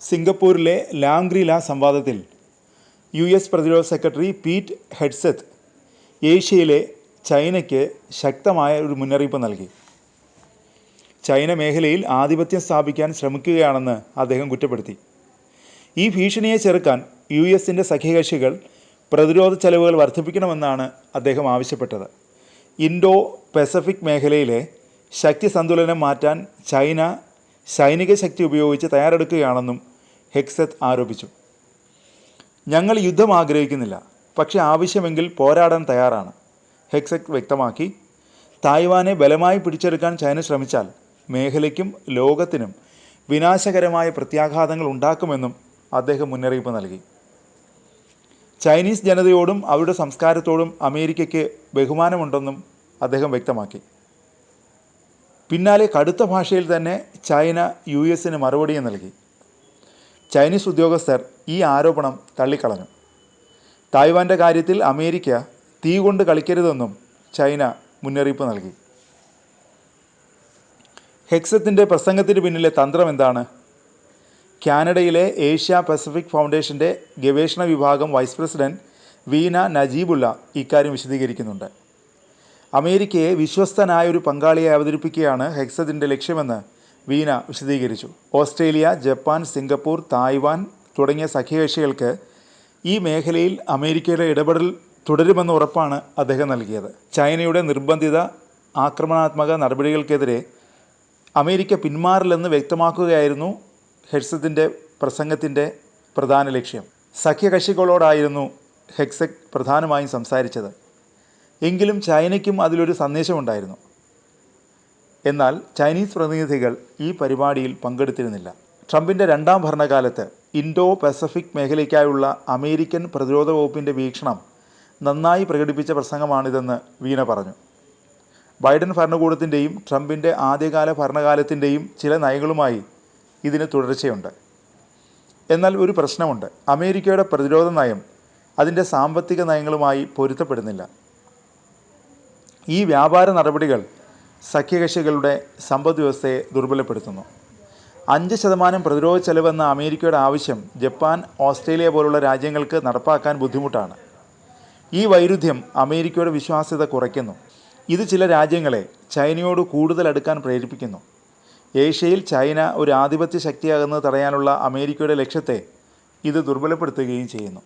സിംഗപ്പൂരിലെ ലാംഗ്രില സംവാദത്തിൽ US പ്രതിരോധ secretary Pete ഹെഡ്സെത്ത് ഏഷ്യയിലെ ചൈനയ്ക്ക് ശക്തമായ ഒരു മുന്നറിയിപ്പ് നൽകി. ചൈന മേഖലയിൽ ആധിപത്യം സ്ഥാപിക്കാൻ ശ്രമിക്കുകയാണെന്ന് അദ്ദേഹം കുറ്റപ്പെടുത്തി. ഈ ഭീഷണിയെ ചെറുക്കാൻ US-ൻ്റെ സഖ്യകക്ഷികൾ പ്രതിരോധ ചെലവുകൾ വർദ്ധിപ്പിക്കണമെന്നാണ് അദ്ദേഹം ആവശ്യപ്പെട്ടത്. ഇൻഡോ പസഫിക് മേഖലയിലെ ശക്തി സന്തുലനം മാറ്റാൻ ചൈന സൈനിക ശക്തി ഉപയോഗിച്ച് തയ്യാറെടുക്കുകയാണെന്നും ഹെഡ്സെത്ത് ആരോപിച്ചു. ഞങ്ങൾ യുദ്ധം ആഗ്രഹിക്കുന്നില്ല, പക്ഷേ ആവശ്യമെങ്കിൽ പോരാടാൻ തയ്യാറാണ്, ഹെഡ്സെത്ത് വ്യക്തമാക്കി. തായ്വാനെ ബലമായി പിടിച്ചെടുക്കാൻ ചൈന ശ്രമിച്ചാൽ മേഖലയ്ക്കും ലോകത്തിനും വിനാശകരമായ പ്രത്യാഘാതങ്ങൾ ഉണ്ടാക്കുമെന്നും അദ്ദേഹം മുന്നറിയിപ്പ് നൽകി. ചൈനീസ് ജനതയോടും അവരുടെ സംസ്കാരത്തോടും അമേരിക്കയ്ക്ക് ബഹുമാനമുണ്ടെന്നും അദ്ദേഹം വ്യക്തമാക്കി. പിന്നാലെ കടുത്ത ഭാഷയിൽ തന്നെ ചൈന US-ന് മറുപടിയും നൽകി. ചൈനീസ് ഉദ്യോഗസ്ഥർ ഈ ആരോപണം തള്ളിക്കളഞ്ഞു. തായ്വാൻ്റെ കാര്യത്തിൽ അമേരിക്ക തീ കൊണ്ട് കളിക്കരുതെന്നും ചൈന മുന്നറിയിപ്പ് നൽകി. ഹെഡ്സെത്തിൻ്റെ പ്രസംഗത്തിന് പിന്നിലെ തന്ത്രം എന്താണ്? കാനഡയിലെ ഏഷ്യ പസഫിക് ഫൗണ്ടേഷൻ്റെ ഗവേഷണ വിഭാഗം വൈസ് പ്രസിഡന്റ് വീന നജീബുള്ള ഇക്കാര്യം വിശദീകരിക്കുന്നുണ്ട്. അമേരിക്കയെ വിശ്വസ്തനായൊരു പങ്കാളിയെ അവതരിപ്പിക്കുകയാണ് ഹെഡ്സെത്തിൻ്റെ ലക്ഷ്യമെന്ന് വീന വിശദീകരിച്ചു. ഓസ്ട്രേലിയ, ജപ്പാൻ, സിംഗപ്പൂർ, തായ്വാൻ തുടങ്ങിയ സഖ്യകക്ഷികൾക്ക് ഈ മേഖലയിൽ അമേരിക്കയുടെ ഇടപെടൽ തുടരുമെന്ന ഉറപ്പാണ് അദ്ദേഹം നൽകിയത്. ചൈനയുടെ നിർബന്ധിത ആക്രമണാത്മക നടപടികൾക്കെതിരെ അമേരിക്ക പിന്മാറില്ലെന്ന് വ്യക്തമാക്കുകയായിരുന്നു ഹെഡ്സെത്തിൻ്റെ പ്രസംഗത്തിൻ്റെ പ്രധാന ലക്ഷ്യം. സഖ്യകക്ഷികളോടായിരുന്നു ഹെഡ്സെത്ത് പ്രധാനമായും സംസാരിച്ചത്. എങ്കിലും ചൈനയ്ക്കും അതിലൊരു സന്ദേശമുണ്ടായിരുന്നു. എന്നാൽ ചൈനീസ് പ്രതിനിധികൾ ഈ പരിപാടിയിൽ പങ്കെടുത്തിരുന്നില്ല. ട്രംപിൻ്റെ രണ്ടാം ഭരണകാലത്ത് ഇൻഡോ പസഫിക് മേഖലയ്ക്കായുള്ള അമേരിക്കൻ പ്രതിരോധ വകുപ്പിൻ്റെ വീക്ഷണം നന്നായി പ്രകടിപ്പിച്ച പ്രസംഗമാണിതെന്ന് വീന പറഞ്ഞു. ബൈഡൻ ഭരണകൂടത്തിൻ്റെയും ട്രംപിൻ്റെ ആദ്യകാല ഭരണകാലത്തിൻ്റെയും ചില നയങ്ങളുമായി ഇതിന് തുടർച്ചയുണ്ട്. എന്നാൽ ഒരു പ്രശ്നമുണ്ട്. അമേരിക്കയുടെ പ്രതിരോധ നയം അതിൻ്റെ സാമ്പത്തിക നയങ്ങളുമായി പൊരുത്തപ്പെടുന്നില്ല. ഈ വ്യാപാര നടപടികൾ സഖ്യകക്ഷികളുടെ സമ്പദ് വ്യവസ്ഥയെ ദുർബലപ്പെടുത്തുന്നു. 5% പ്രതിരോധ ചെലവെന്ന അമേരിക്കയുടെ ആവശ്യം ജപ്പാൻ, ഓസ്ട്രേലിയ പോലുള്ള രാജ്യങ്ങൾക്ക് നടപ്പാക്കാൻ ബുദ്ധിമുട്ടാണ്. ഈ വൈരുദ്ധ്യം അമേരിക്കയുടെ വിശ്വാസ്യത കുറയ്ക്കുന്നു. ഇത് ചില രാജ്യങ്ങളെ ചൈനയോട് കൂടുതൽ അടുക്കാൻ പ്രേരിപ്പിക്കുന്നു. ഏഷ്യയിൽ ചൈന ഒരു ആധിപത്യ ശക്തിയാകുന്നത് തടയാനുള്ള അമേരിക്കയുടെ ലക്ഷ്യത്തെ ഇത് ദുർബലപ്പെടുത്തുകയും ചെയ്യുന്നു.